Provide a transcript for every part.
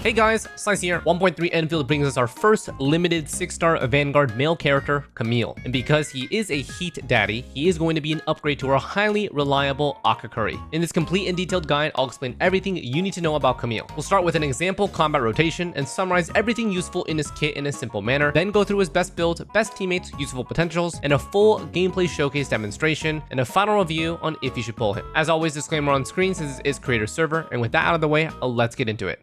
Hey guys, Xlice here. 1.3 Endfield brings us our first limited 6-star Vanguard male character, Camille. And because he is a heat daddy, he is going to be an upgrade to our highly reliable Akakuri. In this complete and detailed guide, I'll explain everything you need to know about Camille. We'll start with an example combat rotation and summarize everything useful in his kit in a simple manner, then go through his best build, best teammates, useful potentials, and a full gameplay showcase demonstration, and a final review on if you should pull him. As always, disclaimer on screen since this is creator server, and with that out of the way, let's get into it.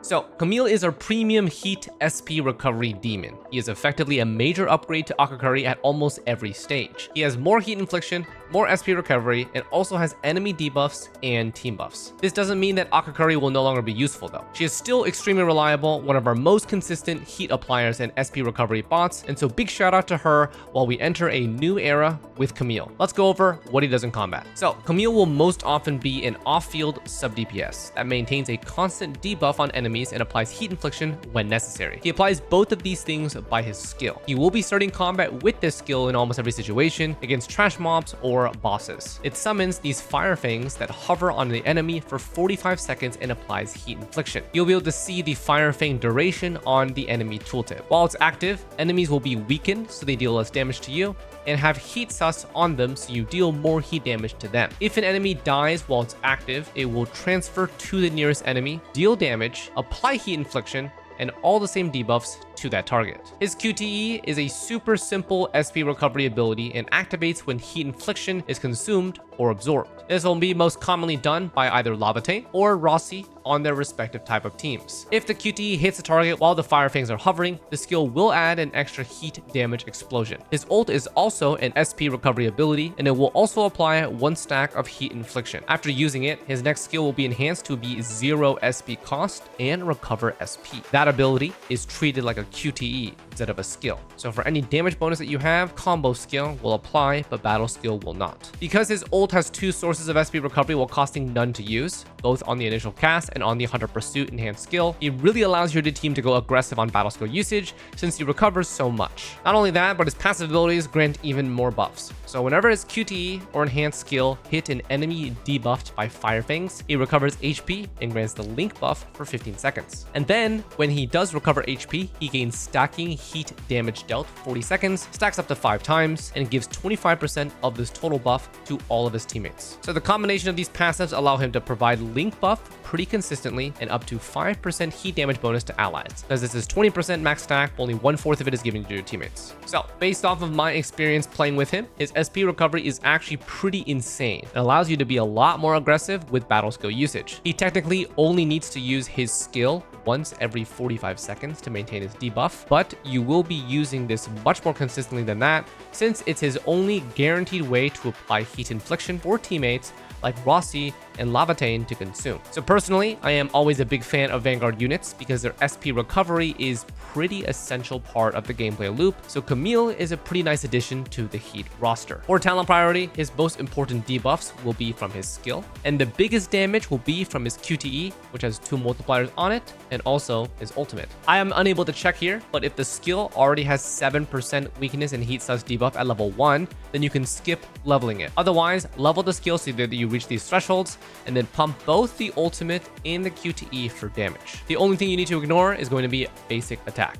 So, Camille is our premium heat SP recovery demon. He is effectively a major upgrade to Akakuri at almost every stage. He has more heat infliction, more SP recovery, and also has enemy debuffs and team buffs. This doesn't mean that Akakuri will no longer be useful though. She is still extremely reliable, one of our most consistent heat appliers and SP recovery bots, and so big shout out to her while we enter a new era with Camille. Let's go over what he does in combat. So, Camille will most often be an off-field sub-DPS that maintains a constant debuff on enemies and applies heat infliction when necessary. He applies both of these things by his skill. He will be starting combat with this skill in almost every situation against trash mobs or bosses. It summons these fire fangs that hover on the enemy for 45 seconds and applies heat infliction. You'll be able to see the fire fang duration on the enemy tooltip. While it's active, enemies will be weakened so they deal less damage to you, and have heat sus on them so you deal more heat damage to them. If an enemy dies while it's active, it will transfer to the nearest enemy, deal damage, apply heat infliction, and all the same debuffs to that target. His QTE is a super simple SP recovery ability and activates when heat infliction is consumed or absorbed. This will be most commonly done by either Laevatain or Rossi on their respective type of teams. If the QTE hits the target while the fire fangs are hovering, the skill will add an extra heat damage explosion. His ult is also an SP recovery ability, and it will also apply 1 stack of heat infliction. After using it, his next skill will be enhanced to be 0 SP cost and recover SP. That ability is treated like a QTE instead of a skill. So for any damage bonus that you have, combo skill will apply, but battle skill will not. Because his ult has 2 sources of SP recovery while costing none to use, both on the initial cast and on the Hunter Pursuit enhanced skill, it really allows your team to go aggressive on battle skill usage since he recovers so much. Not only that, but his passive abilities grant even more buffs. So whenever his QTE or enhanced skill hit an enemy debuffed by fire fangs, it recovers HP and grants the link buff for 15 seconds. And then when he does recover HP, he gains stacking heat damage dealt 40 seconds, stacks up to 5 times, and gives 25% of this total buff to all of his teammates. So the combination of these passives allow him to provide link buff pretty consistently and up to 5% heat damage bonus to allies. Because this is 20% max stack, only 1/4 of it is given to your teammates. So based off of my experience playing with him, his SP recovery is actually pretty insane. It allows you to be a lot more aggressive with battle skill usage. He technically only needs to use his skill once every 45 seconds to maintain his debuff, but you will be using this much more consistently than that since it's his only guaranteed way to apply heat infliction for teammates like Rossi and Laevatain to consume. So personally, I am always a big fan of Vanguard units because their SP recovery is pretty essential part of the gameplay loop, so Camille is a pretty nice addition to the heat roster. For talent priority, his most important debuffs will be from his skill, and the biggest damage will be from his QTE, which has 2 multipliers on it, and also his ultimate. I am unable to check here, but if the skill already has 7% weakness and heat sus debuff at level 1, then you can skip leveling it. Otherwise, level the skill so that you reach these thresholds, and then pump both the ultimate and the QTE for damage. The only thing you need to ignore is going to be basic attack.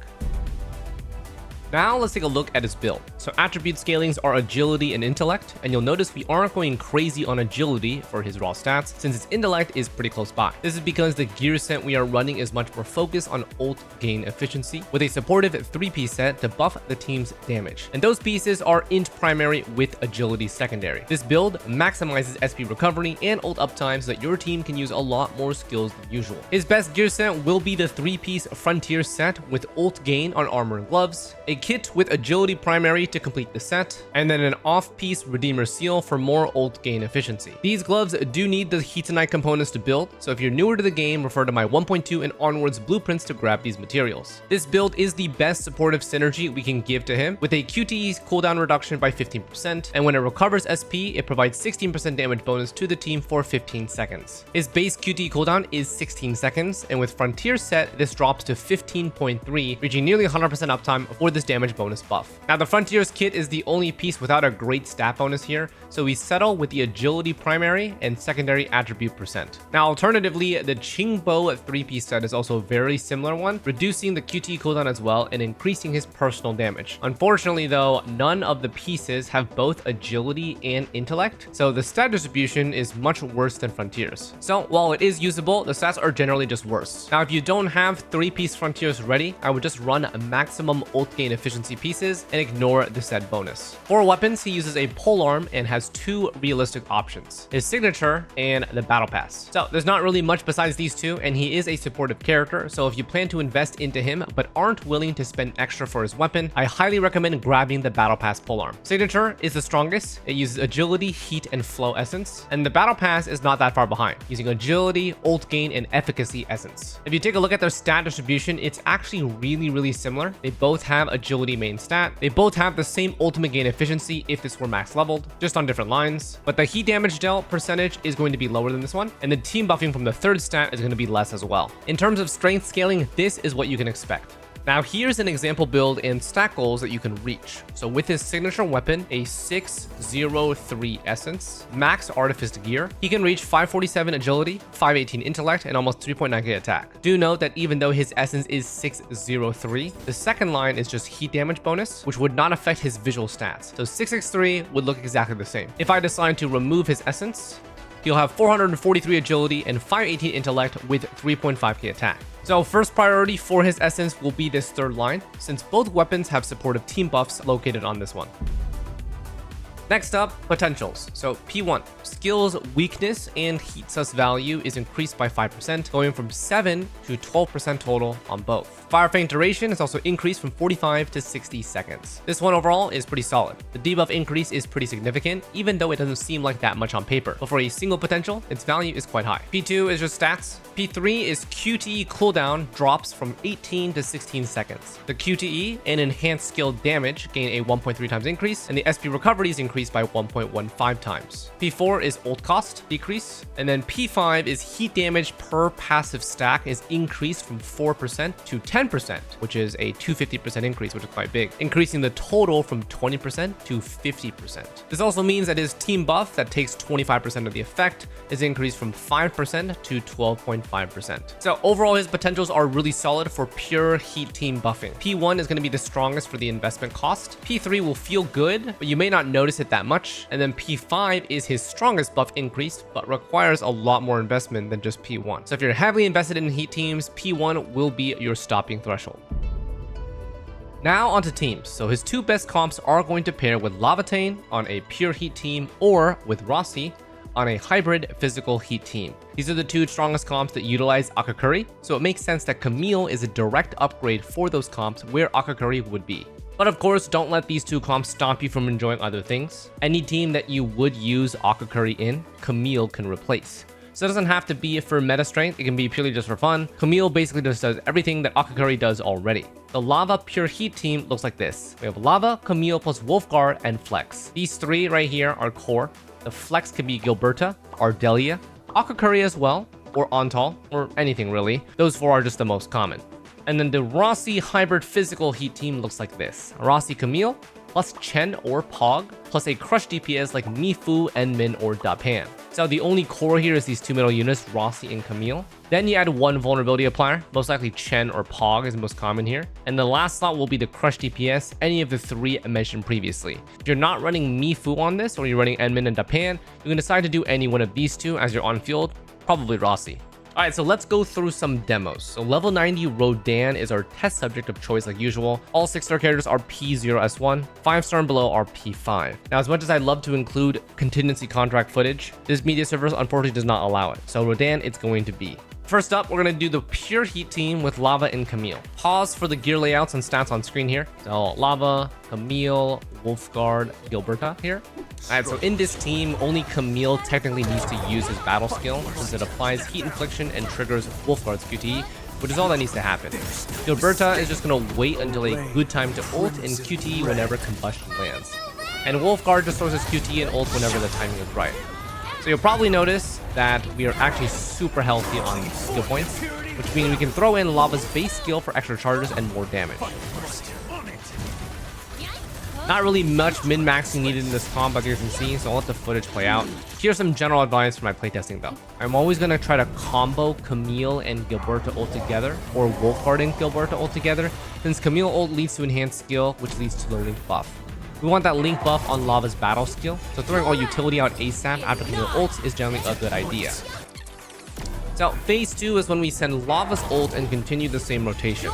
Now let's take a look at his build. So attribute scalings are agility and intellect, and you'll notice we aren't going crazy on agility for his raw stats since his intellect is pretty close by. This is because the gear set we are running is much more focused on ult gain efficiency with a supportive 3-piece set to buff the team's damage. And those pieces are int primary with agility secondary. This build maximizes SP recovery and ult uptime so that your team can use a lot more skills than usual. His best gear set will be the 3-piece frontier set with ult gain on armor and gloves, a kit with agility primary to complete the set, and then an off-piece redeemer seal for more ult gain efficiency. These gloves do need the Heatonite components to build, so if you're newer to the game, refer to my 1.2 and onwards blueprints to grab these materials. This build is the best supportive synergy we can give to him, with a QTE cooldown reduction by 15%, and when it recovers SP, it provides 16% damage bonus to the team for 15 seconds. His base QTE cooldown is 16 seconds, and with Frontier set, this drops to 15.3, reaching nearly 100% uptime for this damage bonus buff. Now the Frontiers kit is the only piece without a great stat bonus here, so we settle with the agility primary and secondary attribute percent. Now alternatively, the Qingbo 3-piece set is also a very similar one, reducing the QTE cooldown as well and increasing his personal damage. Unfortunately though, none of the pieces have both agility and intellect, so the stat distribution is much worse than Frontiers. So while it is usable, the stats are generally just worse. Now if you don't have 3-piece Frontiers ready, I would just run maximum ult gain efficiency pieces and ignore the set bonus. For weapons, he uses a polearm and has 2 realistic options: his signature and the battle pass. So there's not really much besides these two, and he is a supportive character, so if you plan to invest into him but aren't willing to spend extra for his weapon, I highly recommend grabbing the battle pass polearm. Signature is the strongest. It uses agility, heat, and flow essence, and the battle pass is not that far behind, using agility, ult gain, and efficacy essence. If you take a look at their stat distribution, it's actually really similar. They both have agility main stat. They both have the same ultimate gain efficiency if this were max leveled, just on different lines. But the heat damage dealt percentage is going to be lower than this one, and the team buffing from the third stat is going to be less as well. In terms of strength scaling, this is what you can expect. Now here's an example build and stat goals that you can reach. So with his signature weapon, a 603 essence, max artifice gear, he can reach 547 agility, 518 intellect, and almost 3.9k attack. Do note that even though his essence is 603, the second line is just heat damage bonus, which would not affect his visual stats. So 663 would look exactly the same. If I decide to remove his essence, he'll have 443 agility and 518 intellect with 3.5k attack. So first priority for his essence will be this third line, since both weapons have supportive team buffs located on this one. Next up, potentials. So P1, skills, weakness, and heat sus value is increased by 5%, going from 7 to 12% total on both. Fire Feint duration is also increased from 45 to 60 seconds. This one overall is pretty solid. The debuff increase is pretty significant, even though it doesn't seem like that much on paper, but for a single potential, its value is quite high. P2 is just stats. P3 is QTE cooldown drops from 18 to 16 seconds. The QTE and enhanced skill damage gain a 1.3 times increase, and the SP recoveries increase by 1.15 times. P4 is ult cost decrease, and then P5 is heat damage per passive stack is increased from 4% to 10%, which is a 250% increase, which is quite big, increasing the total from 20% to 50%. This also means that his team buff that takes 25% of the effect is increased from 5% to 12.5%. So overall, his potentials are really solid for pure heat team buffing. P1 is going to be the strongest for the investment cost. P3 will feel good, but you may not notice it that much. And then P5 is his strongest buff increase, but requires a lot more investment than just P1. So if you're heavily invested in heat teams, P1 will be your stopping threshold. Now onto teams. So his two best comps are going to pair with Laevatain on a pure heat team or with Rossi on a hybrid physical heat team. These are the two strongest comps that utilize Akakuri, so it makes sense that Camille is a direct upgrade for those comps where Akakuri would be. But of course, don't let these two comps stop you from enjoying other things. Any team that you would use Akakuri in, Camille can replace. So it doesn't have to be for meta strength, it can be purely just for fun. Camille basically just does everything that Akakuri does already. The Lava Pure Heat team looks like this. We have Lava, Camille plus Wulfgard, and Flex. These three right here are core. The Flex can be Gilberta, Ardelia, Akakuri as well, or Antal, or anything really. Those four are just the most common. And then the Rossi hybrid physical heat team looks like this. Rossi Camille plus Chen or Pog, plus a crush DPS like Mifu, Enmin, or Dapan. So the only core here is these two middle units, Rossi and Camille. Then you add one vulnerability applier, most likely Chen or Pog is most common here. And the last slot will be the crush DPS, any of the three I mentioned previously. If you're not running Mifu on this, or you're running Enmin and Dapan, you can decide to do any one of these two as you're on field, probably Rossi. Alright, so let's go through some demos. So level 90 Rodan is our test subject of choice like usual. All 6-star characters are P0S1, 5-star and below are P5. Now, as much as I'd love to include contingency contract footage, this media server unfortunately does not allow it. So Rodan, it's going to be. First up, we're going to do the pure heat team with Lava and Camille. Pause for the gear layouts and stats on screen here. So Lava, Camille, Wulfgard, Gilberta here. Alright, so in this team, only Camille technically needs to use his battle skill since it applies heat infliction and triggers Wulfgard's QTE, which is all that needs to happen. Gilberta is just going to wait until a good time to ult and QTE whenever combustion lands. And Wulfgard just throws his QTE and ult whenever the timing is right. So you'll probably notice that we are actually super healthy on skill points, which means we can throw in Lava's base skill for extra charges and more damage. Not really much min-maxing needed in this comp, as you can see, so I'll let the footage play out. Here's some general advice for my playtesting though. I'm always going to try to combo Camille and Gilberta ult together, or Wulfgard and Gilberta ult together, since Camille ult leads to enhanced skill, which leads to the link buff. We want that link buff on Lava's battle skill, so throwing all utility out ASAP after Camille ults is generally a good idea. So phase 2 is when we send Lava's ult and continue the same rotation.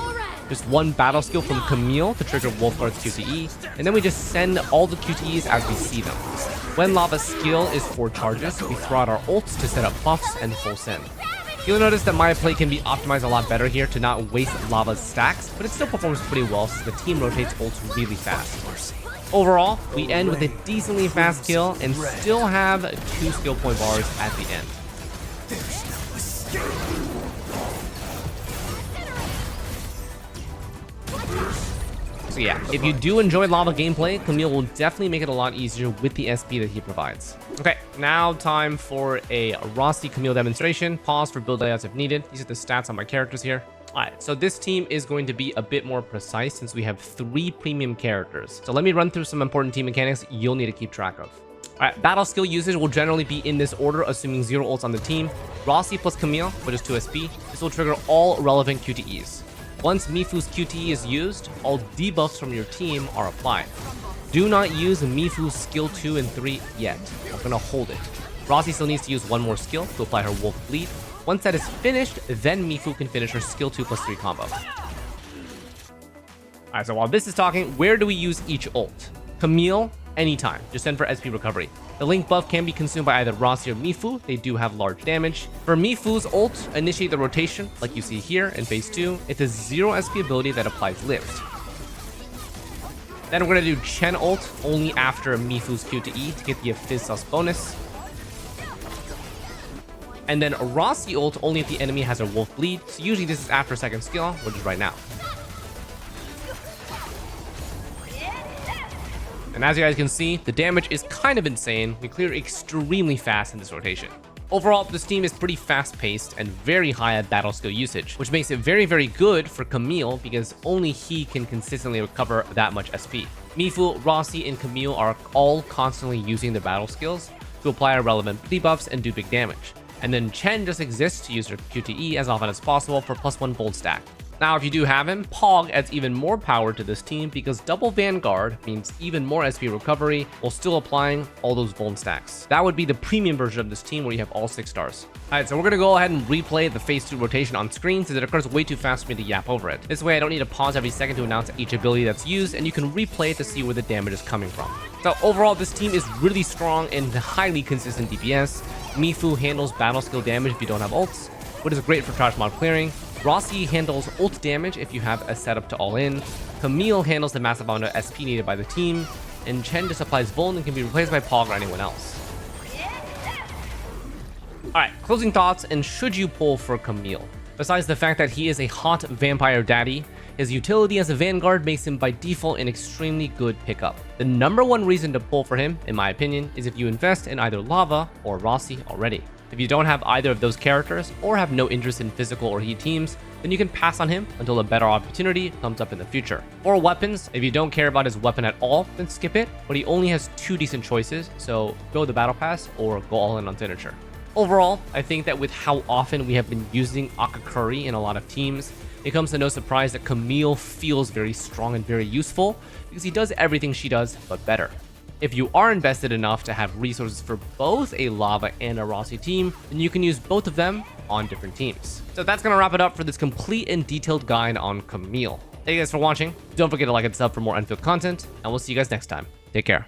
Just one battle skill from Camille to trigger Wulfgard's QTE, and then we just send all the QTEs as we see them. When Lava's skill is 4 charges, we throw out our ults to set up buffs and full send. You'll notice that my play can be optimized a lot better here to not waste Lava's stacks, but it still performs pretty well since the team rotates ults really fast. Overall, we end with a decently fast kill and still have 2 skill point bars at the end. So yeah, if you do enjoy Lava gameplay, Camille will definitely make it a lot easier with the SP that he provides. Okay, now time for a Rossi Camille demonstration. Pause for build layouts if needed. These are the stats on my characters here. Alright, so this team is going to be a bit more precise since we have 3 premium characters. So let me run through some important team mechanics you'll need to keep track of. Alright, battle skill usage will generally be in this order, assuming 0 ults on the team. Rossi plus Camille, which is 2 SP. This will trigger all relevant QTEs. Once Mifu's QTE is used, all debuffs from your team are applied. Do not use Mifu's skill 2 and 3 yet. We're gonna hold it. Rossi still needs to use one more skill to apply her Wolf Bleed. Once that is finished, then Mifu can finish her skill 2 plus 3 combo. Alright, so while this is talking, where do we use each ult? Camille, anytime. Just send for SP recovery. The link buff can be consumed by either Rossi or Mifu. They do have large damage. For Mifu's ult, initiate the rotation, like you see here in phase 2. It's a 0 SP ability that applies lift. Then we're going to do Chen ult only after Mifu's QTE to get the Fizz Sus bonus. And then Rossi ult only if the enemy has a Wolf Bleed. So usually this is after second skill, which is right now. And as you guys can see, the damage is kind of insane. We clear extremely fast in this rotation. Overall, this team is pretty fast-paced and very high at battle skill usage, which makes it very, very good for Camille because only he can consistently recover that much SP. Mifu, Rossi, and Camille are all constantly using their battle skills to apply relevant debuffs and do big damage. And then Chen just exists to use her QTE as often as possible for +1 bold stack. Now, if you do have him, Pog adds even more power to this team because double Vanguard means even more SP recovery while still applying all those Vuln stacks. That would be the premium version of this team where you have all 6 stars. Alright, so we're going to go ahead and replay the phase 2 rotation on screen since it occurs way too fast for me to yap over it. This way I don't need to pause every second to announce each ability that's used, and you can replay it to see where the damage is coming from. So overall, this team is really strong and highly consistent DPS. Mifu handles battle skill damage if you don't have ults, which is great for trash mod clearing. Rossi handles ult damage if you have a setup to all in. Camille handles the massive amount of SP needed by the team. And Chen just applies Vuln and can be replaced by Pog or anyone else. Alright, closing thoughts, and should you pull for Camille? Besides the fact that he is a hot vampire daddy, his utility as a Vanguard makes him by default an extremely good pickup. The #1 reason to pull for him, in my opinion, is if you invest in either Lava or Rossi already. If you don't have either of those characters or have no interest in physical or heat teams, then you can pass on him until a better opportunity comes up in the future. For weapons, if you don't care about his weapon at all, then skip it, but he only has 2 decent choices, so go the battle pass or go all in on signature. Overall, I think that with how often we have been using Akakuri in a lot of teams, it comes to no surprise that Camille feels very strong and very useful because he does everything she does, but better. If you are invested enough to have resources for both a Lava and a Rossi team, then you can use both of them on different teams. So that's going to wrap it up for this complete and detailed guide on Camille. Thank you guys for watching. Don't forget to like and sub for more Endfield content, and we'll see you guys next time. Take care.